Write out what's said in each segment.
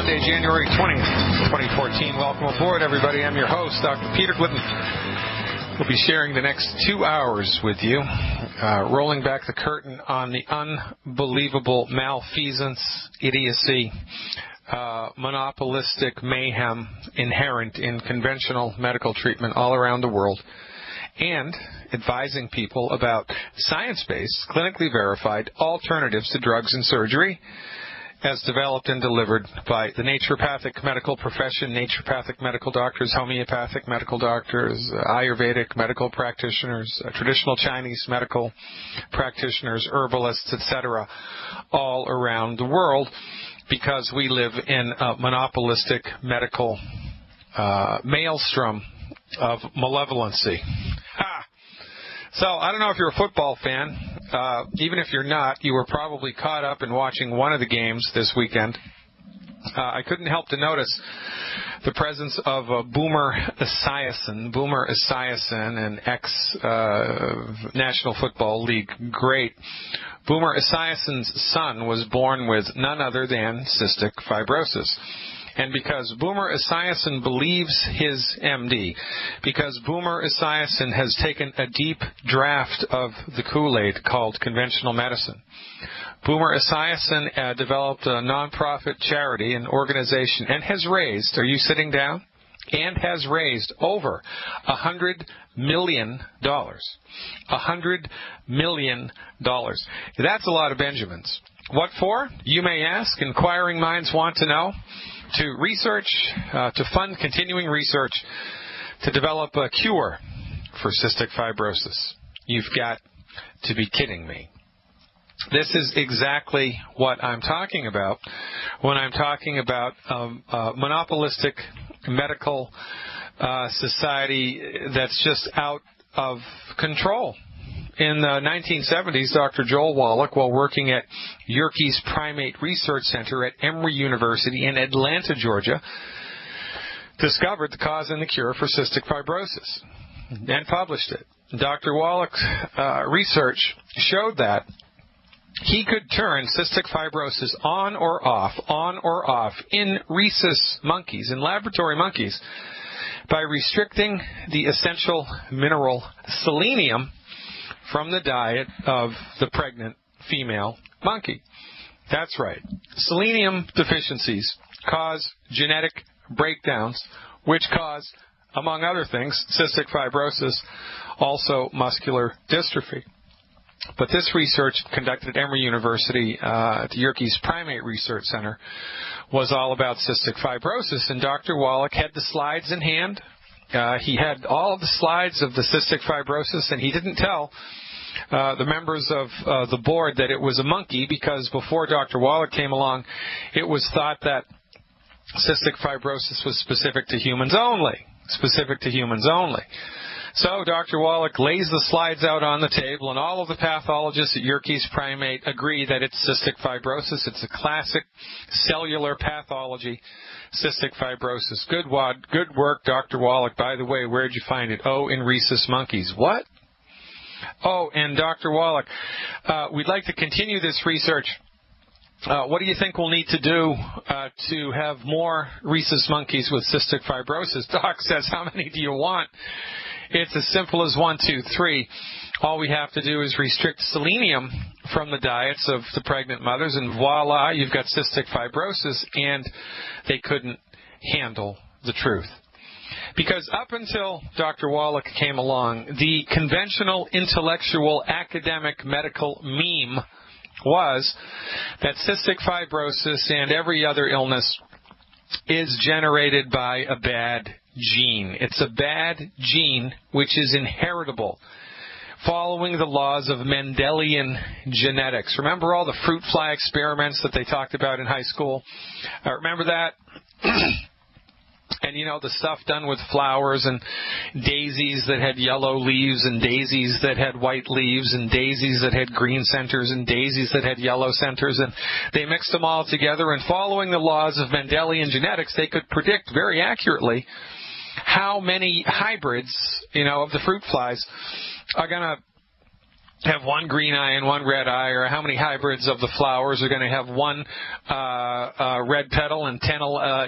Monday, January 20th, 2014. Welcome aboard, everybody. I'm your host, Dr. Peter Glidden. We'll be sharing the next 2 hours with you, rolling back the curtain on the unbelievable malfeasance, idiocy, monopolistic mayhem inherent in conventional medical treatment all around the world, and advising people about science-based, clinically verified alternatives to drugs and surgery as developed and delivered by the naturopathic medical profession, naturopathic medical doctors, homeopathic medical doctors, Ayurvedic medical practitioners, traditional Chinese medical practitioners, herbalists, etc., all around the world, because we live in a monopolistic medical maelstrom of malevolency. So I don't know if you're a football fan. Even if you're not, you were probably caught up in watching one of the games this weekend. I couldn't help to notice the presence of Boomer Esiason. Boomer Esiason, an ex-National Football League great. Boomer Esiason's son was born with none other than cystic fibrosis. And because Boomer Esiason believes his MD, because Boomer Esiason has taken a deep draft of the Kool-Aid called conventional medicine, Boomer Esiason developed a nonprofit charity, an organization, and has raised, are you sitting down? And has raised over $100 million. $100 million. That's a lot of Benjamins. What for? You may ask. Inquiring minds want to know. To research, to fund continuing research, to develop a cure for cystic fibrosis. You've got to be kidding me. This is exactly what I'm talking about when I'm talking about monopolistic medical society that's just out of control. In the 1970s, Dr. Joel Wallach, while working at Yerkes Primate Research Center at Emory University in Atlanta, Georgia, discovered the cause and the cure for cystic fibrosis and published it. Dr. Wallach's research showed that he could turn cystic fibrosis on or off in rhesus monkeys, in laboratory monkeys, by restricting the essential mineral selenium from the diet of the pregnant female monkey. That's right. Selenium deficiencies cause genetic breakdowns, which cause, among other things, cystic fibrosis, also muscular dystrophy. But this research conducted at Emory University at the Yerkes Primate Research Center was all about cystic fibrosis, and Dr. Wallach had the slides in hand. He had all of the slides of the cystic fibrosis, and he didn't tell the members of the board that it was a monkey, because before Dr. Wallach came along, it was thought that cystic fibrosis was specific to humans only. So Dr. Wallach lays the slides out on the table, and all of the pathologists at Yerkes Primate agree that it's cystic fibrosis. It's a classic cellular pathology, cystic fibrosis. Good work, Dr. Wallach. By the way, where'd you find it? Oh, in rhesus monkeys. What? Oh, and Dr. Wallach, we'd like to continue this research. What do you think we'll need to do to have more rhesus monkeys with cystic fibrosis? Doc says, how many do you want? It's as simple as 1, 2, 3. All we have to do is restrict selenium from the diets of the pregnant mothers, and voila, you've got cystic fibrosis, and they couldn't handle the truth. Because up until Dr. Wallach came along, the conventional intellectual academic medical meme was that cystic fibrosis and every other illness is generated by a bad gene. It's a bad gene which is inheritable, following the laws of Mendelian genetics. Remember all the fruit fly experiments that they talked about in high school? Remember that? And, you know, the stuff done with flowers and daisies that had yellow leaves and daisies that had white leaves and daisies that had green centers and daisies that had yellow centers. And they mixed them all together. And following the laws of Mendelian genetics, they could predict very accurately how many hybrids, you know, of the fruit flies are going to have one green eye and one red eye, or how many hybrids of the flowers are going to have one red petal and 10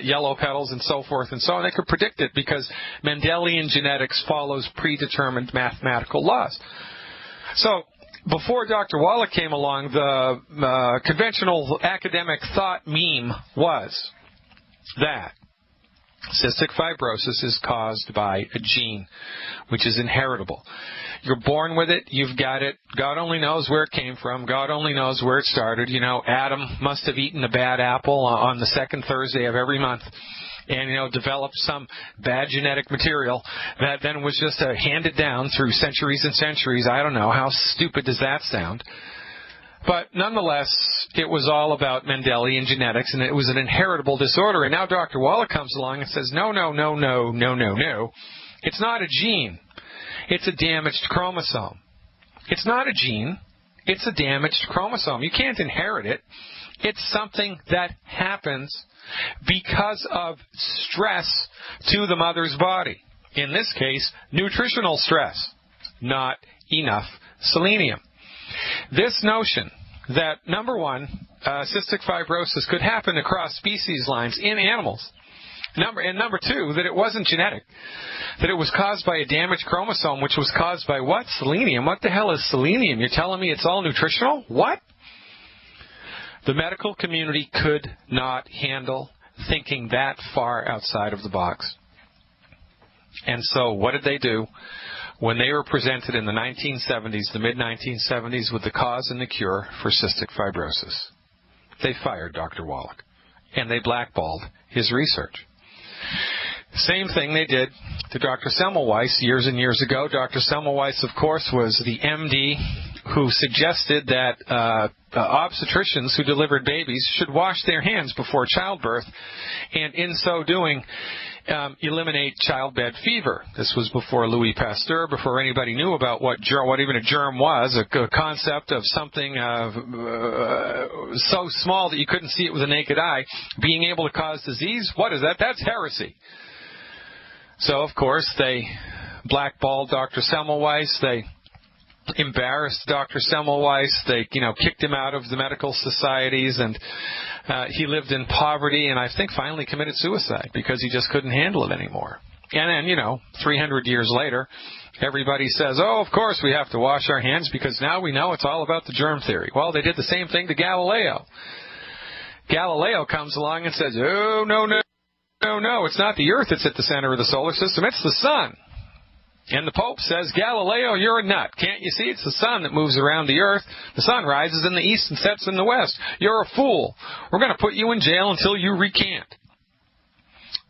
yellow petals, and so forth and so on. They could predict it because Mendelian genetics follows predetermined mathematical laws. So before Dr. Wallach came along, the conventional academic thought meme was that cystic fibrosis is caused by a gene, which is inheritable. You're born with it. You've got it. God only knows where it came from. God only knows where it started. You know, Adam must have eaten a bad apple on the second Thursday of every month and, you know, developed some bad genetic material that then was just handed down through centuries and centuries. I don't know. How stupid does that sound? But nonetheless, it was all about Mendelian genetics, and it was an inheritable disorder. And now Dr. Wallach comes along and says, no. It's not a gene. It's a damaged chromosome. It's not a gene. It's a damaged chromosome. You can't inherit it. It's something that happens because of stress to the mother's body. In this case, nutritional stress, not enough selenium. This notion that, number one, cystic fibrosis could happen across species lines in animals, and number two, that it wasn't genetic, that it was caused by a damaged chromosome, which was caused by what? Selenium. What the hell is selenium? You're telling me it's all nutritional? What? The medical community could not handle thinking that far outside of the box. And so what did they do? When they were presented in the 1970s, the mid-1970s, with the cause and the cure for cystic fibrosis, they fired Dr. Wallach, and they blackballed his research. Same thing they did to Dr. Semmelweis years and years ago. Dr. Semmelweis, of course, was the MD who suggested that obstetricians who delivered babies should wash their hands before childbirth, and in so doing, eliminate childbed fever. This was before Louis Pasteur, before anybody knew about what even a germ was, a concept of something so small that you couldn't see it with a naked eye, being able to cause disease. What is that? That's heresy. So, of course, they blackballed Dr. Semmelweis. They embarrassed Dr. Semmelweis. They, kicked him out of the medical societies, and he lived in poverty, and I think finally committed suicide because he just couldn't handle it anymore. And then, 300 years later, everybody says, oh, of course we have to wash our hands because now we know it's all about the germ theory. Well, they did the same thing to Galileo. Galileo comes along and says, oh, no, it's not the Earth that's at the center of the solar system, it's the sun. And the Pope says, Galileo, you're a nut. Can't you see it's the sun that moves around the Earth? The sun rises in the east and sets in the west. You're a fool. We're going to put you in jail until you recant.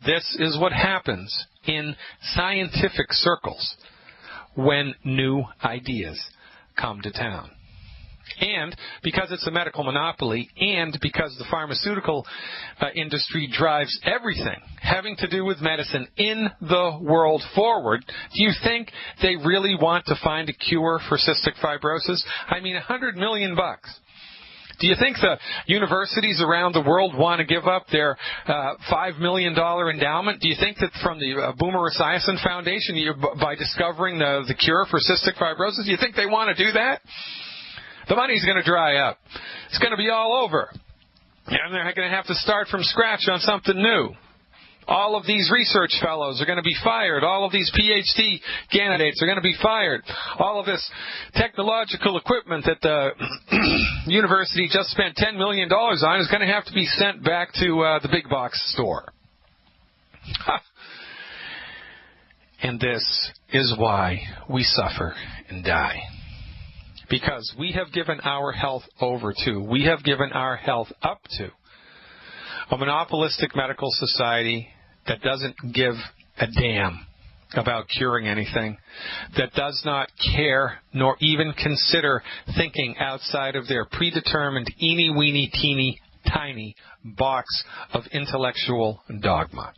This is what happens in scientific circles when new ideas come to town. And because it's a medical monopoly, and because the pharmaceutical industry drives everything having to do with medicine in the world forward, do you think they really want to find a cure for cystic fibrosis? I mean, $100 million. Do you think the universities around the world want to give up their $5 million endowment? Do you think that from the Boomer Esiason Foundation, by discovering the cure for cystic fibrosis, do you think they want to do that? The money's going to dry up. It's going to be all over. And they're going to have to start from scratch on something new. All of these research fellows are going to be fired. All of these PhD candidates are going to be fired. All of this technological equipment that the university just spent $10 million on is going to have to be sent back to the big box store. And this is why we suffer and die. Because we have given our health we have given our health up to a monopolistic medical society that doesn't give a damn about curing anything, that does not care nor even consider thinking outside of their predetermined eeny-weeny, teeny-tiny box of intellectual dogma.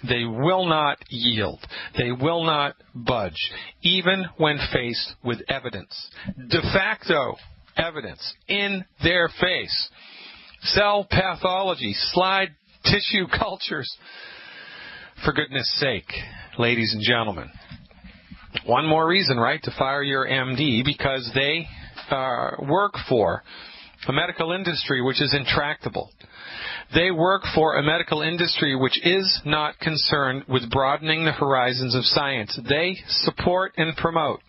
They will not yield. They will not budge, even when faced with evidence. De facto evidence in their face. Cell pathology, slide tissue cultures. For goodness sake, ladies and gentlemen, One more reason, right, to fire your MD, because they work for a medical industry which is intractable. They work for a medical industry which is not concerned with broadening the horizons of science. They support and promote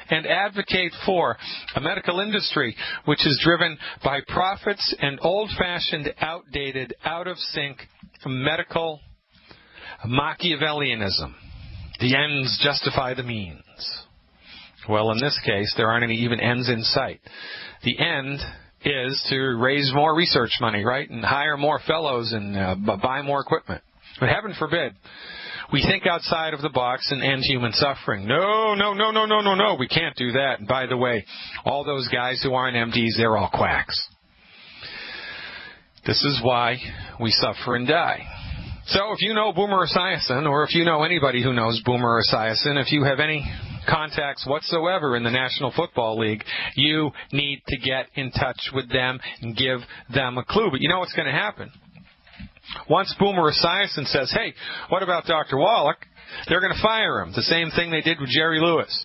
and advocate for a medical industry which is driven by profits and old-fashioned, outdated, out-of-sync medical Machiavellianism. The ends justify the means. Well, in this case, there aren't any even ends in sight. The end is to raise more research money, right, and hire more fellows and buy more equipment. But heaven forbid we think outside of the box and end human suffering. No, we can't do that. And by the way, all those guys who aren't MDs, they're all quacks. This is why we suffer and die. So if you know Boomer Esiason, or if you know anybody who knows Boomer Esiason, if you have any contacts whatsoever in the National Football League, you need to get in touch with them and give them a clue. But you know what's going to happen? Once Boomer Esiason says, hey, what about Dr. Wallach? They're going to fire him. The same thing they did with Jerry Lewis.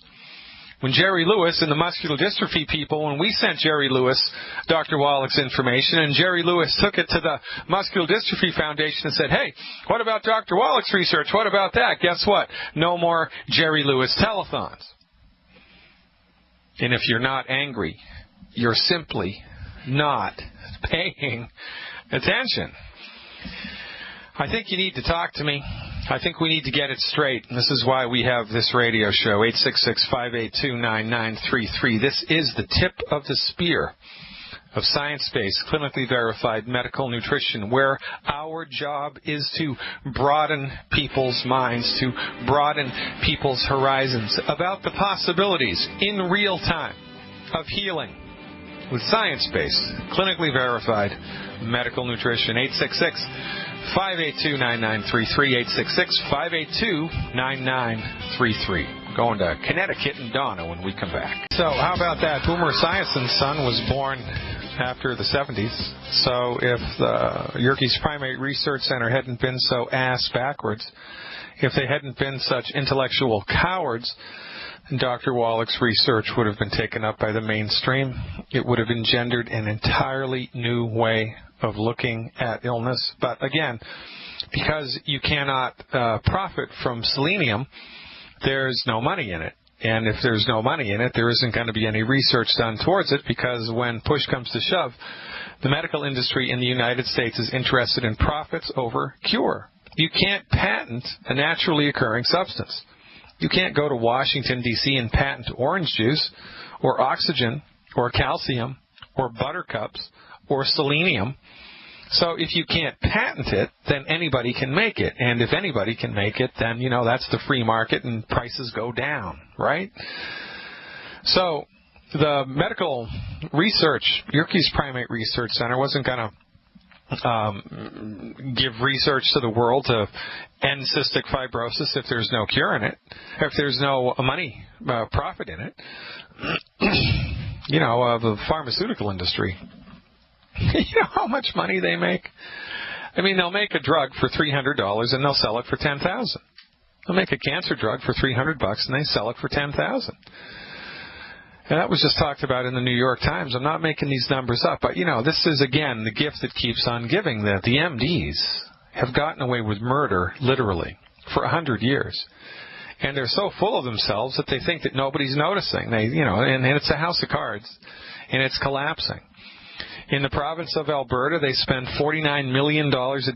When Jerry Lewis and the muscular dystrophy people, when we sent Jerry Lewis Dr. Wallach's information, and Jerry Lewis took it to the Muscular Dystrophy Foundation and said, hey, what about Dr. Wallach's research? What about that? Guess what? No more Jerry Lewis telethons. And if you're not angry, you're simply not paying attention. I think you need to talk to me. I think we need to get it straight. And this is why we have this radio show, 866-582-9933. This is the tip of the spear of science-based, clinically verified medical nutrition, where our job is to broaden people's minds, to broaden people's horizons about the possibilities in real time of healing with science-based, clinically verified medical nutrition. 866-582-9933, 866-582-9933. Going to Connecticut and Donna when we come back. So how about that? Boomer Esiason's son was born after the 70s. So if the Yerkes Primate Research Center hadn't been so ass backwards, if they hadn't been such intellectual cowards, Dr. Wallach's research would have been taken up by the mainstream. It would have engendered an entirely new way of looking at illness. But again, because you cannot profit from selenium, there's no money in it. And if there's no money in it, there isn't going to be any research done towards it, because when push comes to shove, the medical industry in the United States is interested in profits over cure. You can't patent a naturally occurring substance. You can't go to Washington, D.C. and patent orange juice or oxygen or calcium or buttercups or selenium. So if you can't patent it, then anybody can make it. And if anybody can make it, then, you know, that's the free market and prices go down, right? So the medical research, Yerkes Primate Research Center, wasn't going to give research to the world to end cystic fibrosis if there's no cure in it, if there's no money profit in it. You know, the pharmaceutical industry. You know how much money they make? I mean, they'll make a drug for $300 and they'll sell it for $10,000. They'll make a cancer drug for $300 and they sell it for $10,000. And that was just talked about in the New York Times. I'm not making these numbers up, but, you know, this is, again, the gift that keeps on giving. That the MDs have gotten away with murder, literally, for 100 years. And they're so full of themselves that they think that nobody's noticing. They, you know, and it's a house of cards, and it's collapsing. In the province of Alberta, they spend $49 million a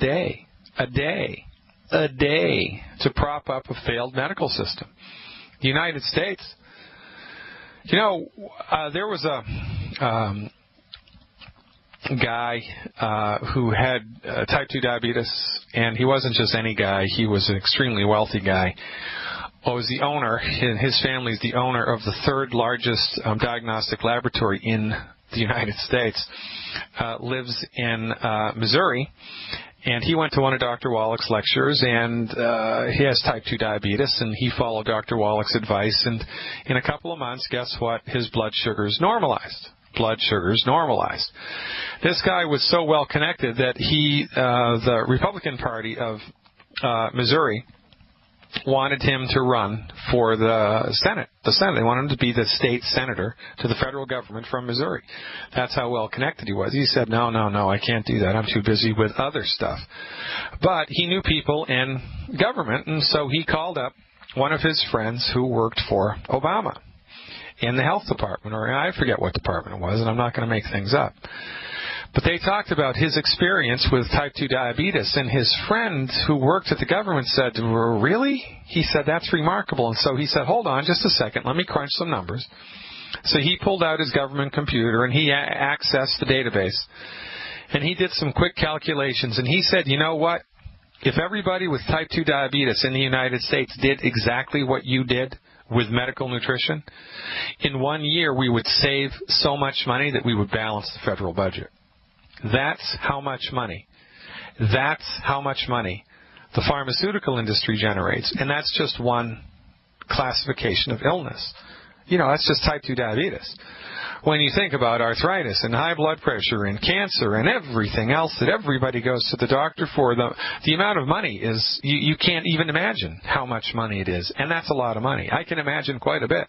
day, to prop up a failed medical system. The United States, you know, there was a guy who had type 2 diabetes, and he wasn't just any guy. He was an extremely wealthy guy. Was the owner, and his family is the owner of the third largest diagnostic laboratory in the United States. Lives in Missouri. And he went to one of Dr. Wallach's lectures, and he has type 2 diabetes, and he followed Dr. Wallach's advice, and in a couple of months, guess what? His blood sugars normalized. This guy was so well connected that the Republican Party of Missouri wanted him to run for the Senate. They wanted him to be the state senator to the federal government from Missouri. That's how well connected he was. He said, no, I can't do that. I'm too busy with other stuff. But he knew people in government, and so he called up one of his friends who worked for Obama in the health department, or I forget what department it was, and I'm not going to make things up. But they talked about his experience with type 2 diabetes, and his friend who worked at the government said, really? He said, that's remarkable. And so he said, hold on just a second, let me crunch some numbers. So he pulled out his government computer, and he accessed the database. And he did some quick calculations, and he said, you know what? If everybody with type 2 diabetes in the United States did exactly what you did with medical nutrition, in 1 year we would save so much money that we would balance the federal budget. That's how much money. That's how much money the pharmaceutical industry generates. And that's just one classification of illness. That's just type 2 diabetes. When you think about arthritis and high blood pressure and cancer and everything else that everybody goes to the doctor for, the amount of money is, you can't even imagine how much money it is. And that's a lot of money. I can imagine quite a bit.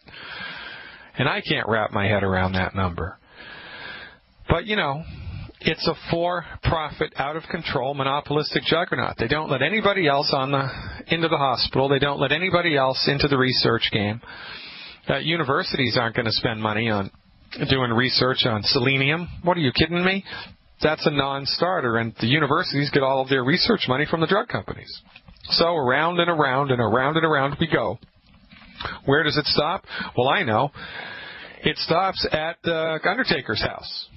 And I can't wrap my head around that number. But, it's a for-profit, out-of-control, monopolistic juggernaut. They don't let anybody else into the hospital. They don't let anybody else into the research game. Universities aren't going to spend money on doing research on selenium. What are you kidding me? That's a non-starter, and the universities get all of their research money from the drug companies. So around and around and around and around we go. Where does it stop? Well, I know. It stops at the undertaker's house.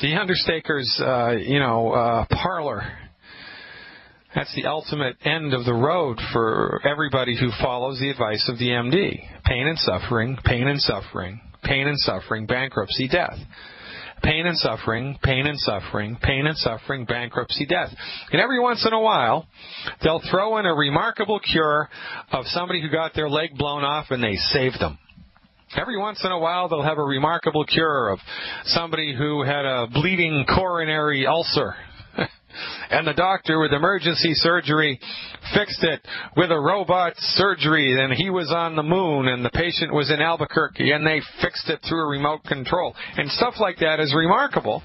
The undertaker's, parlor. That's the ultimate end of the road for everybody who follows the advice of the MD. Pain and suffering, pain and suffering, pain and suffering, bankruptcy, death. Pain and suffering, pain and suffering, pain and suffering, bankruptcy, death. And every once in a while, they'll throw in a remarkable cure of somebody who got their leg blown off and they saved them. Every once in a while, they'll have a remarkable cure of somebody who had a bleeding coronary ulcer. And the doctor with emergency surgery fixed it with a robot surgery, and he was on the moon, and the patient was in Albuquerque, and they fixed it through a remote control. And stuff like that is remarkable.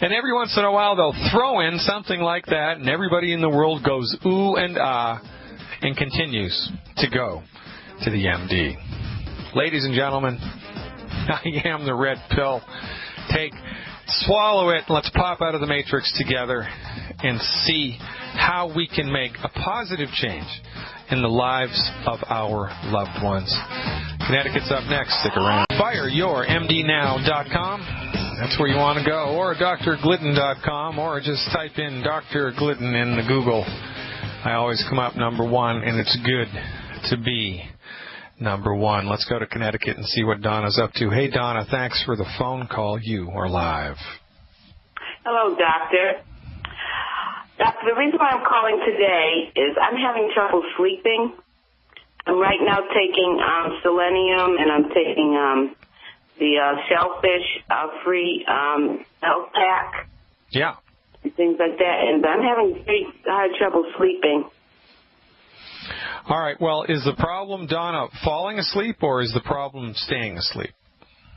And every once in a while, they'll throw in something like that, and everybody in the world goes ooh and ah, and continues to go to the MD. Ladies and gentlemen, I am the red pill. Swallow it. Let's pop out of the matrix together and see how we can make a positive change in the lives of our loved ones. Connecticut's up next. Stick around. FireYourMDNow.com. That's where you want to go. Or drglidden.com. Or just type in Dr. Glidden in the Google. I always come up number one, and it's good to be number one. Let's go to Connecticut and see what Donna's up to. Hey, Donna, thanks for the phone call. You are live. Hello, Doctor. Doctor, the reason why I'm calling today is I'm having trouble sleeping. I'm right now taking selenium, and I'm taking the shellfish-free health pack. Yeah. And things like that, and I'm having very hard trouble sleeping. All right. Well, is the problem, Donna, falling asleep, or is the problem staying asleep?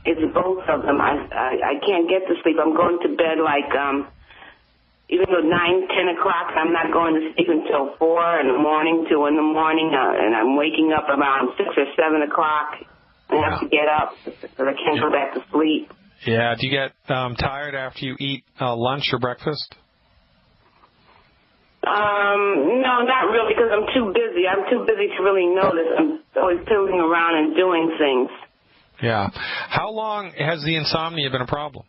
It's both of them. I can't get to sleep. I'm going to bed like even though 9, 10 o'clock. I'm not going to sleep until 4 in the morning, 2 in the morning, and I'm waking up around 6 or 7 o'clock. I have to get up so I can't go back to sleep. Yeah. Do you get tired after you eat lunch or breakfast? No, not really, because I'm too busy. I'm too busy to really notice. I'm always piddling around and doing things. Yeah. How long has the insomnia been a problem?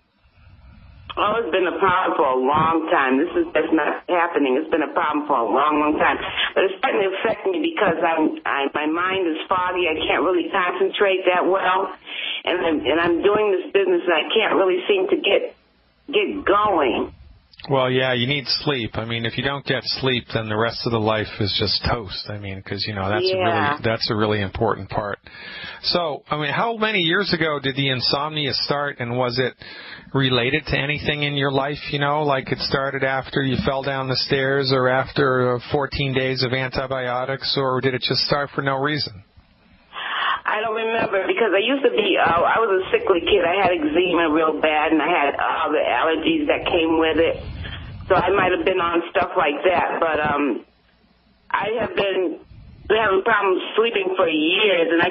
Oh, it's been a problem for a long time. This is just not happening. It's been a problem for a long, long time. But it's starting to affect me because my mind is foggy. I can't really concentrate that well. And I'm doing this business and I can't really seem to get going. Well, yeah, you need sleep. I mean, if you don't get sleep, then the rest of the life is just toast. I mean, because, that's a really important part. So, I mean, how many years ago did the insomnia start, and was it related to anything in your life, like it started after you fell down the stairs or after 14 days of antibiotics, or did it just start for no reason? I don't remember, because I used to be, I was a sickly kid. I had eczema real bad, and I had all the allergies that came with it. So I might have been on stuff like that. But I have been having problems sleeping for years, and I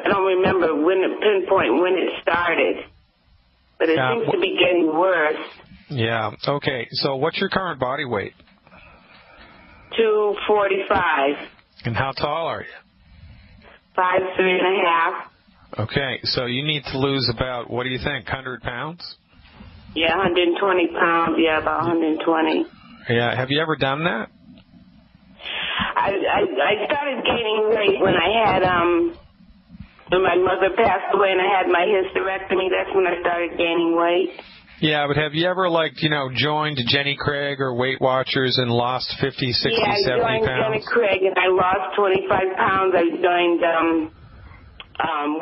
don't remember pinpoint when it started. But it seems to be getting worse. Yeah, okay. So what's your current body weight? 245. And how tall are you? 5'3.5". Okay, so you need to lose about, what do you think, 100 pounds? Yeah, 120 pounds. Yeah, about 120. Yeah, have you ever done that? I started gaining weight when I had when my mother passed away and I had my hysterectomy. That's when I started gaining weight. Yeah, but have you ever, joined Jenny Craig or Weight Watchers and lost 50, 60, 70 pounds? Yeah, I joined Jenny Craig and I lost 25 pounds. I joined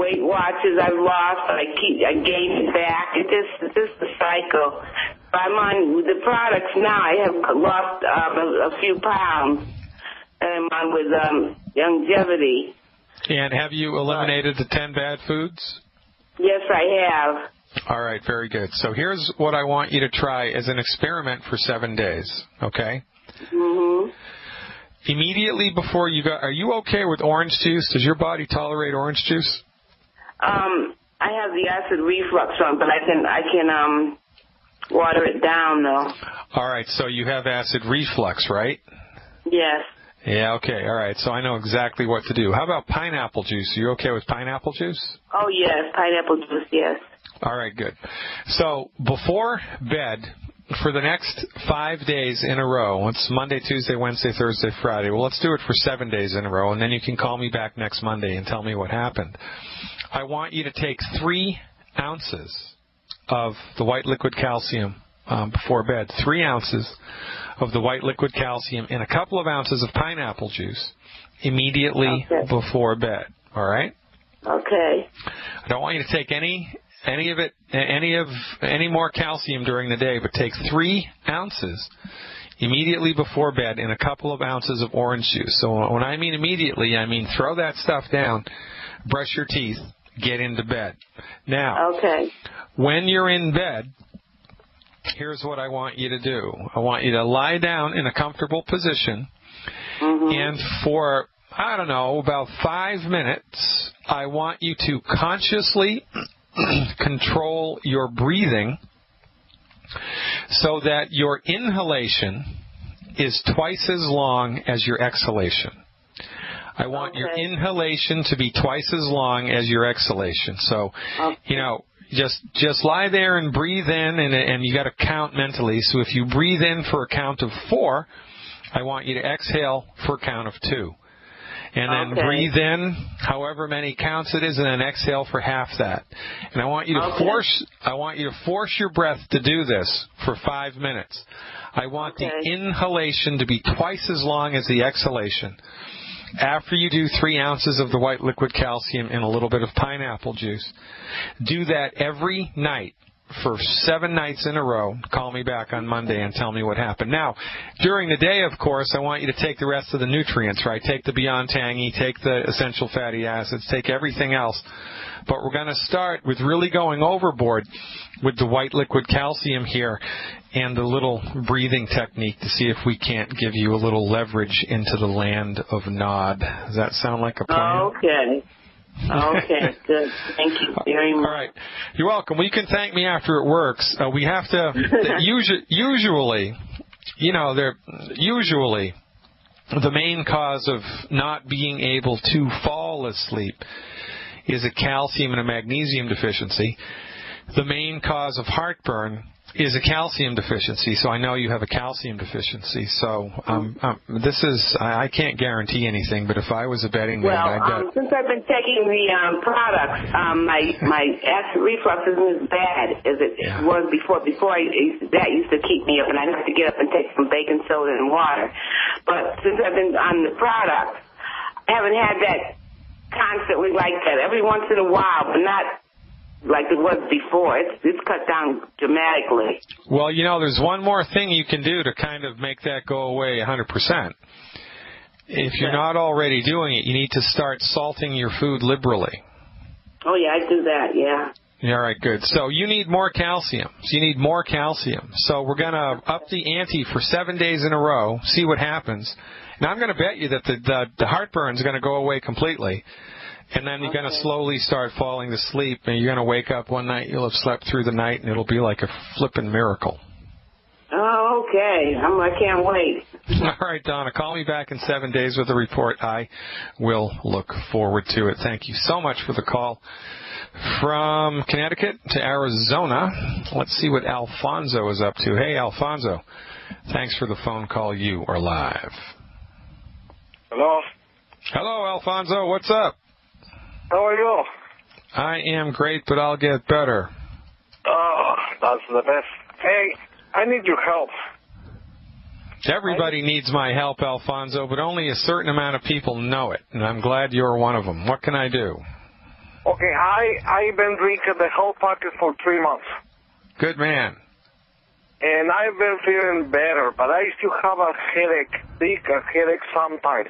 Weight Watchers. I lost, but I gained it back. It's just a cycle. I'm on the products now. I have lost a few pounds. And I'm on with longevity. And have you eliminated the 10 bad foods? Yes, I have. All right, very good. So here's what I want you to try as an experiment for 7 days, okay? Mm-hmm. Immediately before you go, are you okay with orange juice? Does your body tolerate orange juice? I have the acid reflux on, but I can water it down, though. All right, so you have acid reflux, right? Yes. Yeah, okay, all right. So I know exactly what to do. How about pineapple juice? Are you okay with pineapple juice? Oh, yes, pineapple juice, yes. All right, good. So before bed, for the next 5 days in a row, it's Monday, Tuesday, Wednesday, Thursday, Friday. Well, let's do it for 7 days in a row, and then you can call me back next Monday and tell me what happened. I want you to take 3 ounces of the white liquid calcium before bed, 3 ounces of the white liquid calcium and a couple of ounces of pineapple juice immediately before bed. All right? Okay. I don't want you to take any more calcium during the day, but take 3 ounces immediately before bed and a couple of ounces of orange juice. So when I mean immediately, I mean throw that stuff down, brush your teeth, get into bed. Now, when you're in bed, here's what I want you to do. I want you to lie down in a comfortable position, and for, about 5 minutes, I want you to consciously control your breathing so that your inhalation is twice as long as your exhalation. I want your inhalation to be twice as long as your exhalation. So, just lie there and breathe in, and you got to count mentally. So if you breathe in for a count of 4, I want you to exhale for a count of 2. And then breathe in however many counts it is, and then exhale for half that. And I want you to force your breath to do this for 5 minutes. I want the inhalation to be twice as long as the exhalation. After you do 3 ounces of the white liquid calcium and a little bit of pineapple juice, do that every night for 7 nights in a row. Call me back on Monday and tell me what happened. Now, during the day, of course, I want you to take the rest of the nutrients, right? Take the Beyond Tangy, take the essential fatty acids, take everything else. But we're going to start with really going overboard with the white liquid calcium here and the little breathing technique to see if we can't give you a little leverage into the land of Nod. Does that sound like a plan? Okay, good. Thank you very much. All right. You're welcome. Well, you can thank me after it works. We have to, usually, the main cause of not being able to fall asleep is a calcium and a magnesium deficiency. The main cause of heartburn is a calcium deficiency, so I know you have a calcium deficiency. So I can't guarantee anything, but if I was a betting man, I'd bet. Since I've been taking the products, my acid reflux isn't as bad as it was before. That used to keep me up, and I'd have to get up and take some baking soda and water. But since I've been on the products, I haven't had that constantly like that. Every once in a while, but not like it was before. It's cut down dramatically. Well, there's one more thing you can do to kind of make that go away 100%. If you're not already doing it, you need to start salting your food liberally. Oh, yeah, I do that, yeah. All right, good. So you need more calcium. So we're going to up the ante for 7 days in a row, see what happens. Now, I'm going to bet you that the heartburn is going to go away completely. And then you're going to slowly start falling to sleep, and you're going to wake up one night, you'll have slept through the night, and it'll be like a flippin' miracle. Oh, okay. I can't wait. All right, Donna, call me back in 7 days with a report. I will look forward to it. Thank you so much for the call. From Connecticut to Arizona, let's see what Alfonso is up to. Hey, Alfonso, thanks for the phone call. You are live. Hello. Hello, Alfonso. What's up? How are you? I am great, but I'll get better. Oh, that's the best. Hey, I need your help. Everybody needs my help, Alfonso, but only a certain amount of people know it, and I'm glad you're one of them. What can I do? Okay, I've been drinking the whole packet for 3 months. Good man. And I've been feeling better, but I still have a headache sometimes.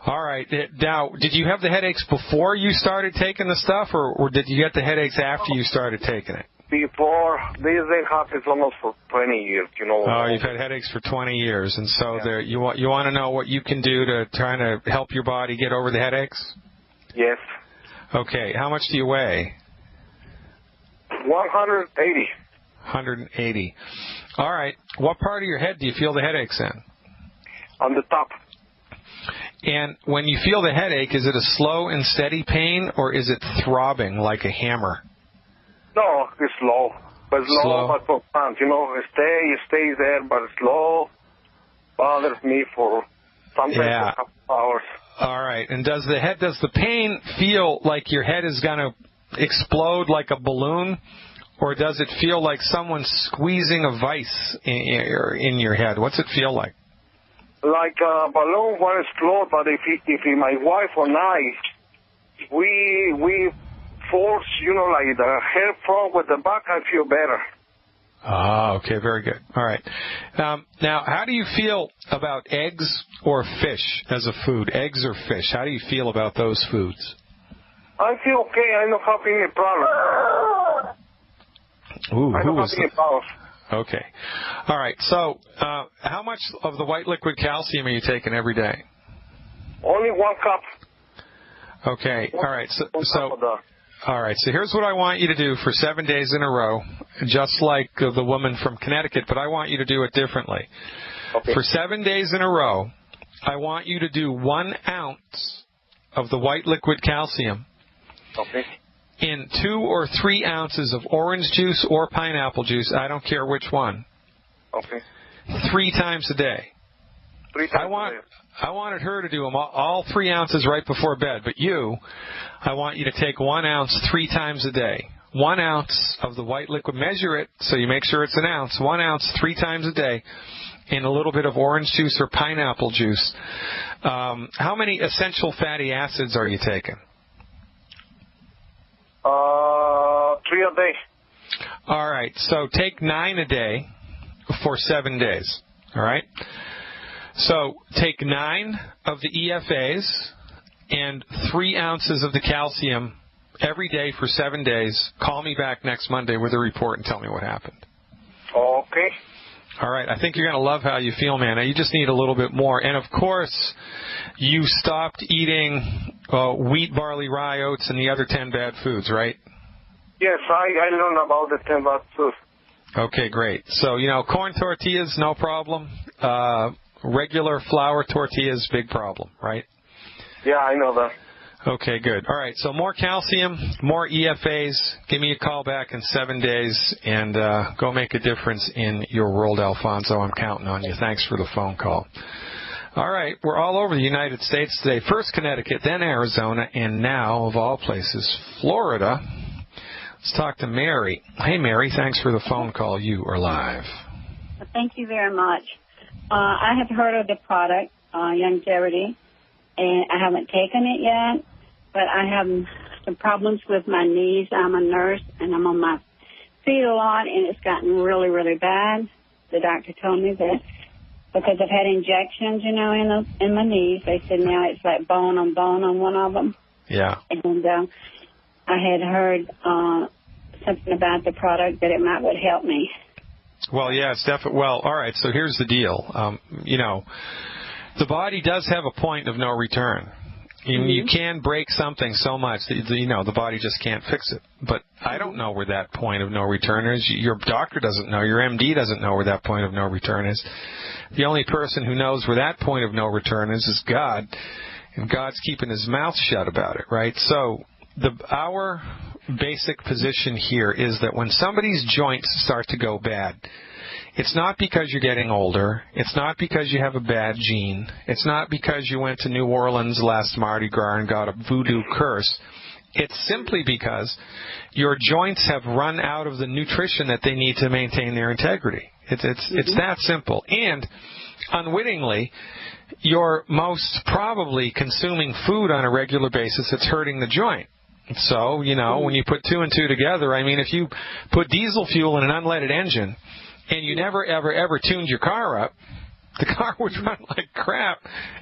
All right. Now, did you have the headaches before you started taking the stuff, or did you get the headaches after you started taking it? Before. This thing happens almost for 20 years, Oh, you've had headaches for 20 years, and so you want to know what you can do to try to help your body get over the headaches? Yes. Okay. How much do you weigh? 180. 180. All right. What part of your head do you feel the headaches in? On the top. And when you feel the headache, is it a slow and steady pain, or is it throbbing like a hammer? No, it's slow. But slow, but constant. It stays there, but it's slow. Bothers me for sometimes a couple hours. All right. And does the pain feel like your head is going to explode like a balloon, or does it feel like someone's squeezing a vice in your head? What's it feel like? Like a balloon when it's closed, but if my wife and I, we force, like the head front with the back, I feel better. Ah, okay, very good. All right. Now, how do you feel about eggs or fish as a food? Eggs or fish? How do you feel about those foods? I feel okay. I don't have any problem. Ooh, I don't have any problem. Okay. All right. So, how much of the white liquid calcium are you taking every day? Only 1 cup. Okay. All right. All right. So here's what I want you to do for 7 days in a row, just like the woman from Connecticut, but I want you to do it differently. Okay. For 7 days in a row, I want you to do 1 ounce of the white liquid calcium. Okay. In 2 or 3 ounces of orange juice or pineapple juice, I don't care which one. Okay. 3 times a day. 3 times a day. I wanted her to do them all 3 ounces right before bed, but I want you to take 1 ounce 3 times a day. 1 ounce of the white liquid. Measure it so you make sure it's an ounce. 1 ounce 3 times a day in a little bit of orange juice or pineapple juice. How many essential fatty acids are you taking? 3 a day. All right. So take 9 a day for 7 days. All right. So take 9 of the EFAs and 3 ounces of the calcium every day for 7 days. Call me back next Monday with a report and tell me what happened. Okay. All right. I think you're going to love how you feel, man. Now, you just need a little bit more. And, of course, you stopped eating wheat, barley, rye, oats, and the other 10 bad foods, right? Yes, I learned about the 10 bad foods. Okay, great. So, corn tortillas, no problem. Regular flour tortillas, big problem, right? Yeah, I know that. Okay, good. All right, so more calcium, more EFAs. Give me a call back in 7 days, and go make a difference in your world, Alfonso. I'm counting on you. Thanks for the phone call. All right, we're all over the United States today. First Connecticut, then Arizona, and now, of all places, Florida. Let's talk to Mary. Hey, Mary, thanks for the phone call. You are live. Thank you very much. I have heard of the product, Longevity, and I haven't taken it yet, but I have some problems with my knees. I'm a nurse, and I'm on my feet a lot, and it's gotten really, really bad. The doctor told me that because I've had injections, in my knees. They said now it's like bone on one of them. Yeah. And I had heard something about the product that it would help me. Well, yeah, it's definitely. Well, all right. So here's the deal. The body does have a point of no return. You can break something so much that the body just can't fix it. But I don't know where that point of no return is. Your doctor doesn't know. Your MD doesn't know where that point of no return is. The only person who knows where that point of no return is God, and God's keeping his mouth shut about it, right? So our basic position here is that when somebody's joints start to go bad, it's not because you're getting older. It's not because you have a bad gene. It's not because you went to New Orleans last Mardi Gras and got a voodoo curse. It's simply because your joints have run out of the nutrition that they need to maintain their integrity. It's that simple. And unwittingly, you're most probably consuming food on a regular basis that's hurting the joint. So, when you put two and two together, if you put diesel fuel in an unleaded engine and you never, ever, ever tuned your car up, the car would run like crap.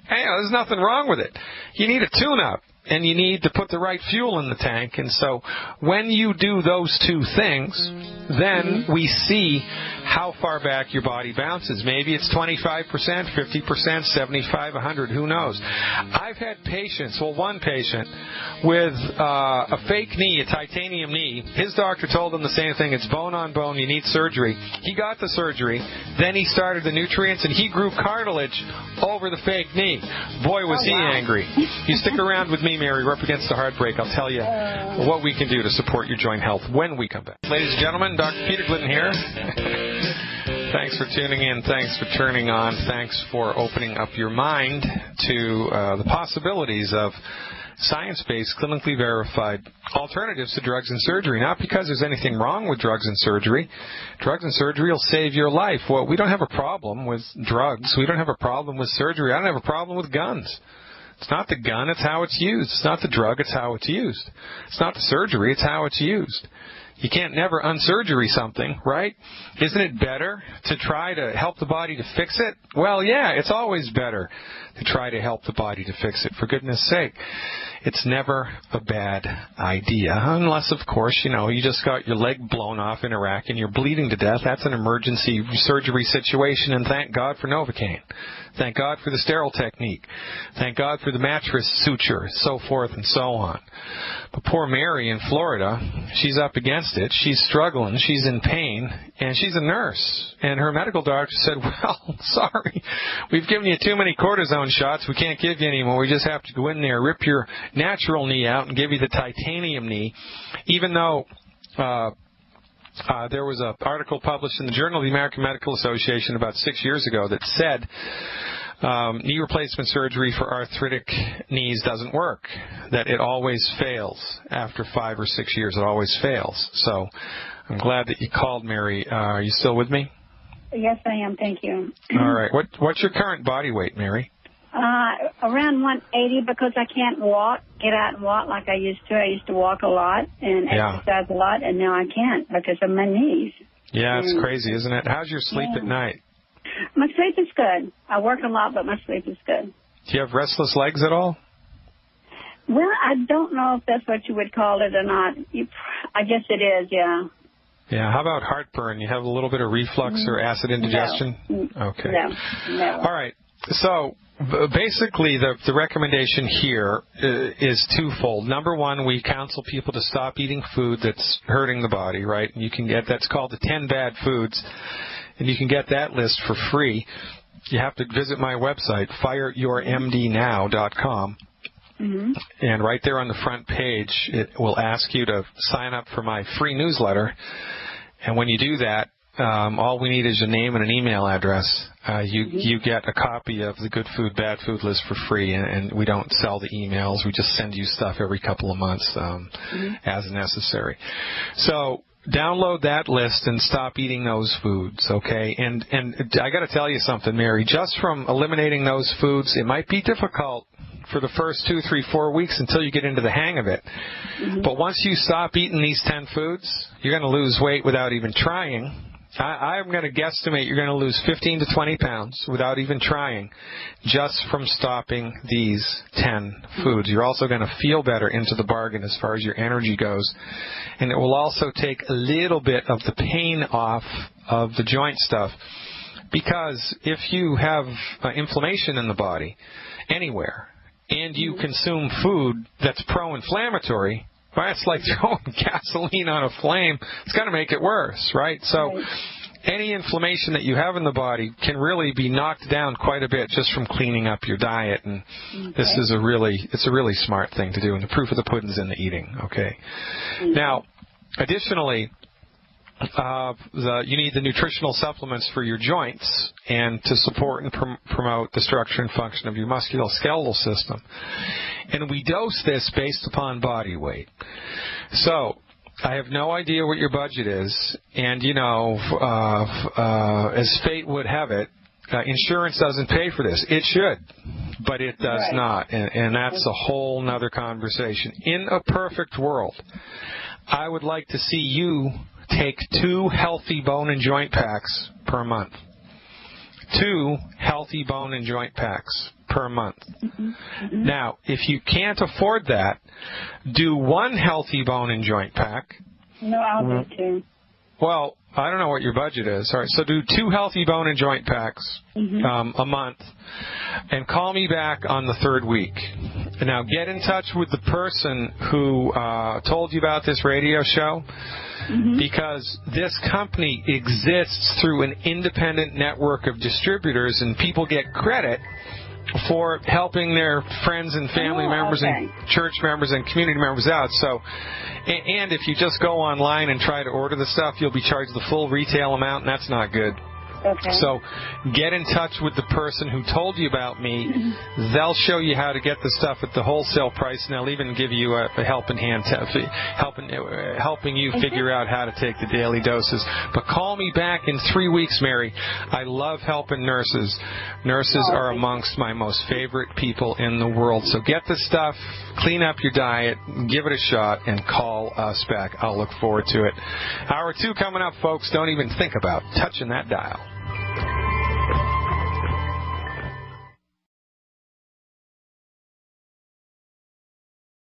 Hey, there's nothing wrong with it. You need a tune-up, and you need to put the right fuel in the tank. And so when you do those two things, then we see how far back your body bounces. Maybe it's 25%, 50%, 75, 100, who knows. I've had patients, one patient, with a fake knee, a titanium knee. His doctor told him the same thing. It's bone on bone. You need surgery. He got the surgery. Then he started the nutrients, and he grew cartilage over the fake knee. Boy, was he angry. You stick around with me, Mary. We're up against the hard break. I'll tell you what we can do to support your joint health when we come back. Ladies and gentlemen, Dr. Peter Glidden here. Thanks for tuning in. Thanks for turning on. Thanks for opening up your mind to the possibilities of science-based, clinically verified alternatives to drugs and surgery. Not because there's anything wrong with drugs and surgery. Drugs and surgery will save your life. Well, we don't have a problem with drugs. We don't have a problem with surgery. I don't have a problem with guns. It's not the gun, it's how it's used. It's not the drug, it's how it's used. It's not the surgery, it's how it's used. You can't never unsurgery something, right? Isn't it better to try to help the body to fix it? Well, yeah, it's always better to try to help the body to fix it, for goodness sake. It's never a bad idea, unless, of course, you just got your leg blown off in Iraq and you're bleeding to death. That's an emergency surgery situation, and thank God for Novocaine. Thank God for the sterile technique. Thank God for the mattress suture, so forth and so on. But poor Mary in Florida, she's up against it. She's struggling. She's in pain, and she's a nurse. And her medical doctor said, well, sorry, we've given you too many cortisone shots. We can't give you any more. We just have to go in there, rip your natural knee out, and give you the titanium knee, even though there was an article published in the Journal of the American Medical Association about 6 years ago that said knee replacement surgery for arthritic knees doesn't work, that it always fails. After 5 or 6 years, it always fails. So I'm glad that you called, Mary. Are you still with me? Yes, I am. Thank you. All right. What's your current body weight, Mary? Around 180, because I can't get out and walk like I used to. I used to walk a lot and exercise a lot, and now I can't because of my knees. Yeah, it's crazy, isn't it? How's your sleep at night? My sleep is good. I work a lot, but my sleep is good. Do you have restless legs at all? Well, I don't know if that's what you would call it or not. I guess it is, yeah. Yeah, how about heartburn? You have a little bit of reflux or acid indigestion? No. Okay. No. All right. So basically the recommendation here is twofold. Number one, we counsel people to stop eating food that's hurting the body, right? And you can get, that's called the 10 bad foods, and you can get that list for free. You have to visit my website, fireyourmdnow.com. Mm-hmm. And right there on the front page, it will ask you to sign up for my free newsletter. And when you do that, all we need is your name and an email address. You get a copy of the Good Food, Bad Food list for free, and we don't sell the emails. We just send you stuff every couple of months as necessary. So download that list and stop eating those foods, okay? And I got to tell you something, Mary. Just from eliminating those foods, it might be difficult for the first 2, 3, 4 weeks until you get into the hang of it. Mm-hmm. But once you stop eating these 10 foods, you're going to lose weight without even trying. I'm going to guesstimate you're going to lose 15 to 20 pounds without even trying just from stopping these 10 foods. You're also going to feel better into the bargain as far as your energy goes. And it will also take a little bit of the pain off of the joint stuff. Because if you have inflammation in the body anywhere, and you consume food that's pro-inflammatory, well, it's like throwing gasoline on a flame. It's going to make it worse, right? So any inflammation that you have in the body can really be knocked down quite a bit just from cleaning up your diet. And this is a really smart thing to do. And the proof of the pudding's in the eating, okay? Now, additionally, you need the nutritional supplements for your joints and to support and promote the structure and function of your musculoskeletal system. And we dose this based upon body weight. So I have no idea what your budget is. And, you know, as fate would have it, insurance doesn't pay for this. It should, but it does not. And that's a whole nother conversation. In a perfect world, I would like to see you take 2 healthy bone and joint packs per month. 2 healthy bone and joint packs per month. Now, if you can't afford that, do 1 healthy bone and joint pack. No, I'll do 2. Well, I don't know what your budget is. All right, so do 2 healthy bone and joint packs a month, and call me back on the 3rd week. Now, get in touch with the person who told you about this radio show, because this company exists through an independent network of distributors, and people get credit for helping their friends and family members and church members and community members out. So, and if you just go online and try to order the stuff, you'll be charged the full retail amount, and that's not good. Okay. So get in touch with the person who told you about me. They'll show you how to get the stuff at the wholesale price, and they'll even give you a helping hand, helping you figure out how to take the daily doses. But call me back in 3 weeks, Mary. I love helping nurses. Nurses are amongst my most favorite people in the world. So get the stuff, clean up your diet, give it a shot, and call us back. I'll look forward to it. Hour 2 coming up, folks. Don't even think about touching that dial.